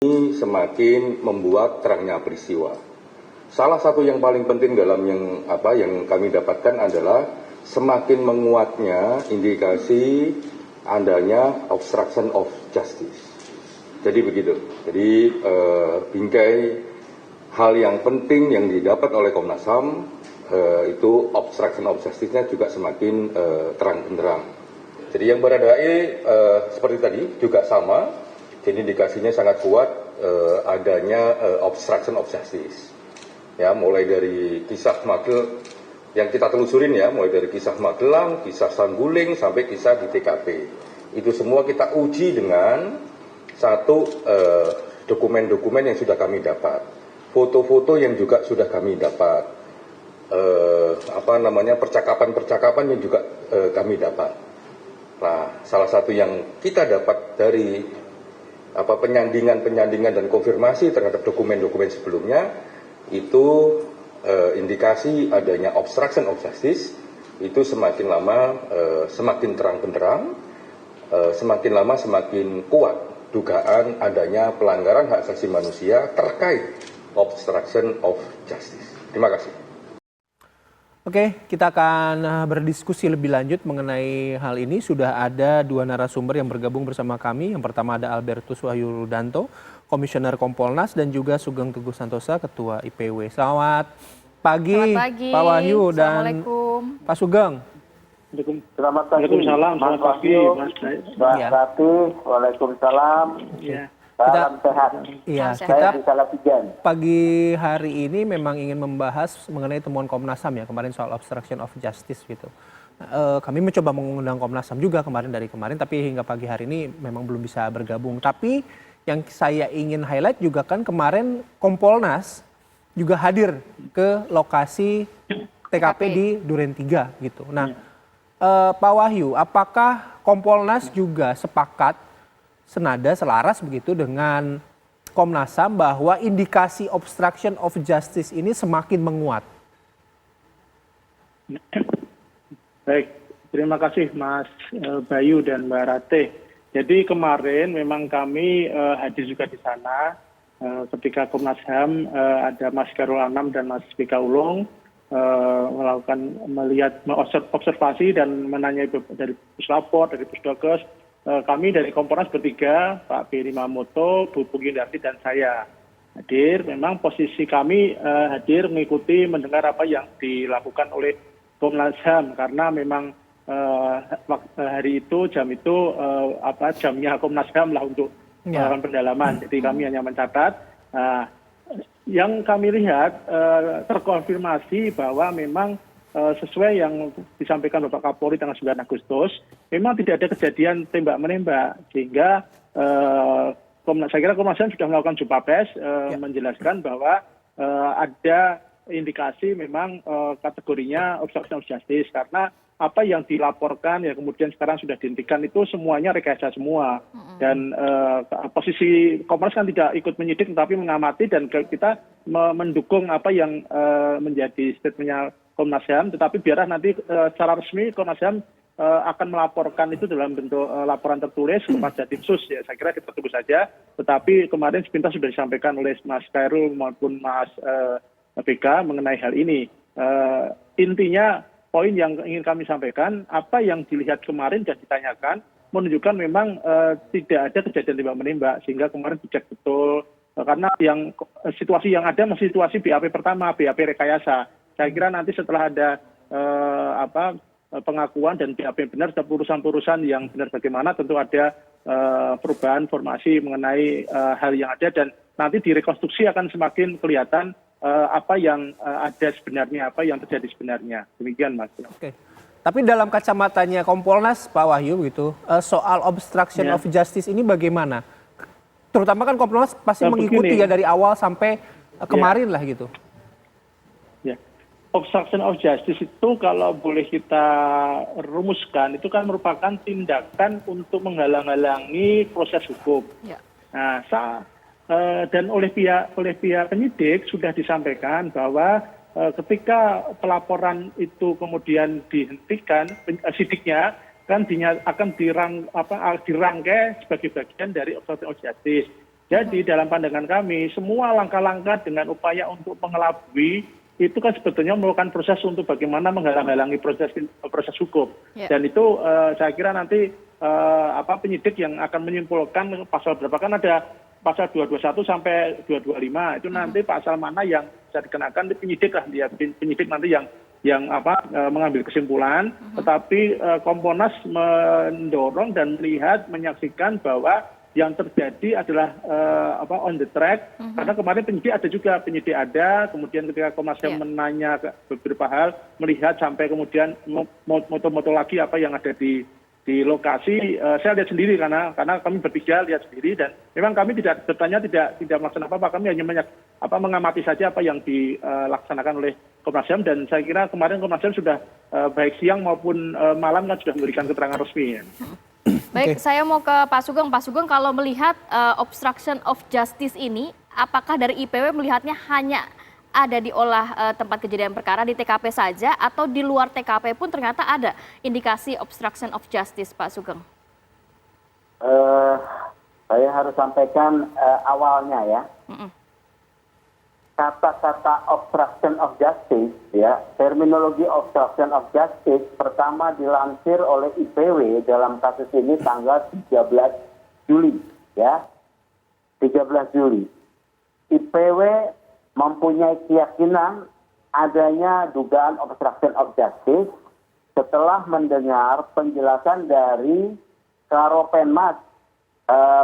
ini semakin membuat terangnya peristiwa. Salah satu yang paling penting dalam yang kami dapatkan adalah semakin menguatnya indikasi adanya obstruction of justice. Jadi begitu. Jadi bingkai hal yang penting yang didapat oleh Komnas HAM itu obstruction of justice-nya juga semakin terang benderang. Jadi yang Baradae seperti tadi juga sama. Jadi indikasinya sangat kuat adanya obstruction of justice. Ya, mulai dari kisah Magelang yang kita telusurin ya, mulai dari kisah Magelang, kisah Saguling sampai kisah di TKP. Itu semua kita uji dengan satu dokumen-dokumen yang sudah kami dapat, foto-foto yang juga sudah kami dapat, percakapan-percakapan yang juga kami dapat. Nah, salah satu yang kita dapat dari penyandingan dan konfirmasi terhadap dokumen-dokumen sebelumnya itu indikasi adanya obstruction of justice itu semakin lama semakin terang benderang, semakin lama semakin kuat dugaan adanya pelanggaran hak asasi manusia terkait obstruction of justice. Terima kasih. Oke, kita akan berdiskusi lebih lanjut mengenai hal ini. Sudah ada dua narasumber yang bergabung bersama kami. Yang pertama ada Albertus Wahyu Rudanto, Komisioner Kompolnas, dan juga Sugeng Teguh Santosa, Ketua IPW. Selamat pagi, Pak Wahyu dan Pak Sugeng. Selamat pagi. Waalaikumsalam. Selamat pagi, Mas. Mbak Ratu. Waalaikumsalam. Ya. Salam sehat. Iya, Saya di Salatigan. Pagi hari ini memang ingin membahas mengenai temuan Komnas HAM ya kemarin soal obstruction of justice gitu. Kami mencoba mengundang Komnas HAM juga dari kemarin, tapi hingga pagi hari ini memang belum bisa bergabung. Tapi yang saya ingin highlight juga kan kemarin Kompolnas juga hadir ke lokasi TKP di Duren 3 gitu. Nah, Pak Wahyu, apakah Kompolnas juga sepakat senada selaras begitu dengan Komnas HAM bahwa indikasi obstruction of justice ini semakin menguat? Baik, terima kasih Mas Bayu dan Mbak Rate. Jadi kemarin memang kami hadir juga di sana ketika Komnas HAM ada Mas Karul Anam dan Mas Bika Ulung melihat observasi dan menanyai dari Puslapor, dari Pusdokes. Kami dari Kompolnas bertiga, Pak Beri Mamoto, Bu Pugindarti, dan saya hadir. Memang posisi kami hadir mengikuti mendengar apa yang dilakukan oleh Komnas HAM karena memang hari itu jam itu jamnya Komnas HAM lah untuk melakukan pendalaman. Jadi kami hanya mencatat. Yang kami lihat terkonfirmasi bahwa memang sesuai yang disampaikan Bapak Kapolri tanggal 9 Agustus, memang tidak ada kejadian tembak-menembak. Sehingga saya kira Komnas HAM sudah melakukan jumpa pers menjelaskan bahwa ada indikasi memang kategorinya obstruction of justice. Karena apa yang dilaporkan ya kemudian sekarang sudah dihentikan itu semuanya rekayasa semua. Dan posisi Komnas kan tidak ikut menyidik tetapi mengamati dan kita mendukung apa yang menjadi statementnya Komnas HAM, tetapi biarlah nanti secara resmi Komnas HAM akan melaporkan itu dalam bentuk laporan tertulis kepada Dinsus. Ya, saya kira kita tunggu saja. Tetapi kemarin sepintas sudah disampaikan oleh Mas Khairul maupun Mas BK mengenai hal ini. Intinya poin yang ingin kami sampaikan, apa yang dilihat kemarin dan ditanyakan menunjukkan memang tidak ada kejadian tembak-menembak sehingga kemarin dicek betul. Karena yang situasi yang ada masih situasi BAP pertama, BAP rekayasa. Saya kira nanti setelah ada pengakuan dan BAP benar, urusan-urusan yang benar bagaimana, tentu ada perubahan formasi mengenai hal yang ada dan nanti direkonstruksi akan semakin kelihatan apa yang ada sebenarnya, apa yang terjadi sebenarnya. Demikian, Mas. Oke. Tapi dalam kacamatanya Kompolnas, Pak Wahyu gitu, soal obstruction of justice ini bagaimana? Terutama kan Kompolnas pasti mengikuti ya dari awal sampai kemarin lah gitu. Obstruction of justice itu kalau boleh kita rumuskan itu kan merupakan tindakan untuk menghalang-halangi proses hukum. Ya. Nah, dan oleh pihak penyidik sudah disampaikan bahwa ketika pelaporan itu kemudian dihentikan sidiknya kan akan dirangkai sebagai bagian dari obstruction of justice. Jadi dalam pandangan kami, semua langkah-langkah dengan upaya untuk mengelabui itu kan sebetulnya merupakan proses untuk bagaimana menghalang-halangi proses hukum. Dan itu saya kira nanti penyidik yang akan menyimpulkan pasal berapa, kan ada pasal 221 sampai 225 itu nanti pasal mana yang bisa dikenakan, penyidik lah, dia penyidik nanti yang mengambil kesimpulan. Tetapi Kompolnas mendorong dan melihat, menyaksikan bahwa yang terjadi adalah on the track, karena kemarin penyidik ada, kemudian ketika Komnas HAM menanya beberapa hal, melihat sampai kemudian moto-moto lagi apa yang ada di lokasi. Saya lihat sendiri karena kami bertiga lihat sendiri, dan memang kami tidak bertanya, tidak melaksanakan apa-apa, kami hanya mengamati saja apa yang dilaksanakan oleh Komnas HAM, dan saya kira kemarin Komnas HAM sudah baik siang maupun malam kan sudah memberikan keterangan resmi. Baik, saya mau ke Pak Sugeng. Pak Sugeng, kalau melihat obstruction of justice ini, apakah dari IPW melihatnya hanya ada di tempat kejadian perkara di TKP saja, atau di luar TKP pun ternyata ada indikasi obstruction of justice, Pak Sugeng? Saya harus sampaikan awalnya ya. Kata-kata obstruction of justice, ya, terminologi obstruction of justice pertama dilansir oleh IPW dalam kasus ini tanggal 13 Juli, ya. 13 Juli. IPW mempunyai keyakinan adanya dugaan obstruction of justice setelah mendengar penjelasan dari Karopenmas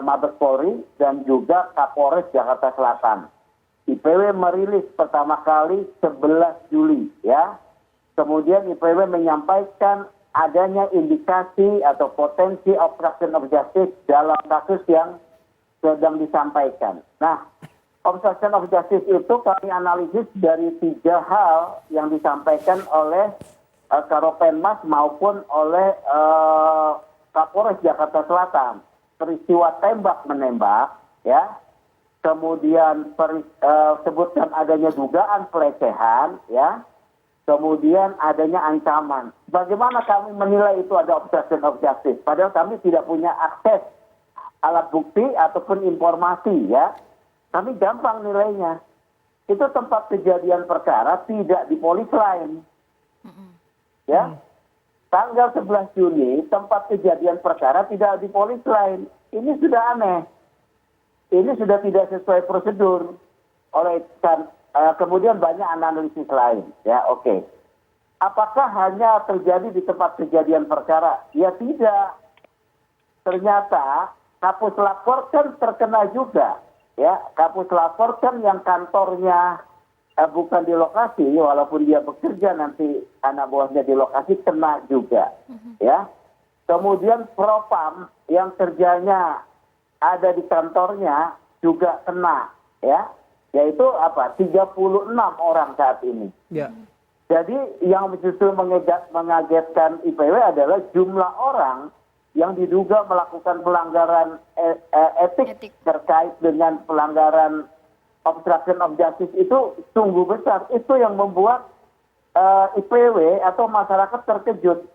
Mabes Polri dan juga Kapolres Jakarta Selatan. IPW merilis pertama kali 11 Juli, ya. Kemudian IPW menyampaikan adanya indikasi atau potensi obstruction of justice dalam kasus yang sedang disampaikan. Nah, obstruction of justice itu kami analisis dari 3 hal yang disampaikan oleh Karopenmas maupun oleh Kapolres Jakarta Selatan. Peristiwa tembak-menembak, ya. Kemudian sebutkan adanya dugaan pelecehan, ya. Kemudian adanya ancaman. Bagaimana kami menilai itu ada obstruction of justice? Padahal kami tidak punya akses alat bukti ataupun informasi, ya. Kami gampang nilainya. Itu tempat kejadian perkara tidak di polis lain. Ya. Tanggal 11 Juni tempat kejadian perkara tidak di polis lain. Ini sudah aneh. Ini sudah tidak sesuai prosedur. Kemudian banyak analisis lain. Ya, oke. Apakah hanya terjadi di tempat kejadian perkara? Ya tidak. Ternyata Kapus Lapor kan terkena juga. Ya, Kapus Lapor kan yang kantornya bukan di lokasi, walaupun dia bekerja nanti anak buahnya di lokasi kena juga. Ya. Kemudian Propam yang kerjanya ada di kantornya juga kena, ya, yaitu 36 orang saat ini. Ya. Jadi yang justru mengagetkan IPW adalah jumlah orang yang diduga melakukan pelanggaran etik terkait dengan pelanggaran obstruction of justice itu sungguh besar. Itu yang membuat IPW atau masyarakat terkejut.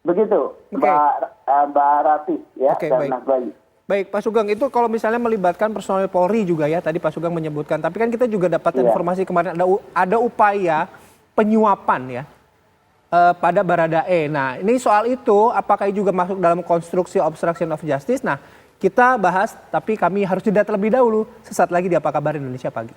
Begitu, Mbak Ratih, ya, dan Mas Bayu. Baik, Pak Sugeng, itu kalau misalnya melibatkan personel Polri juga ya, tadi Pak Sugeng menyebutkan. Tapi kan kita juga dapat informasi kemarin ada upaya penyuapan ya pada Baradae. Nah, ini soal itu apakah juga masuk dalam konstruksi obstruction of justice? Nah, kita bahas, tapi kami harus jeda terlebih dahulu. Sesaat lagi di Apa Kabar Indonesia Pagi.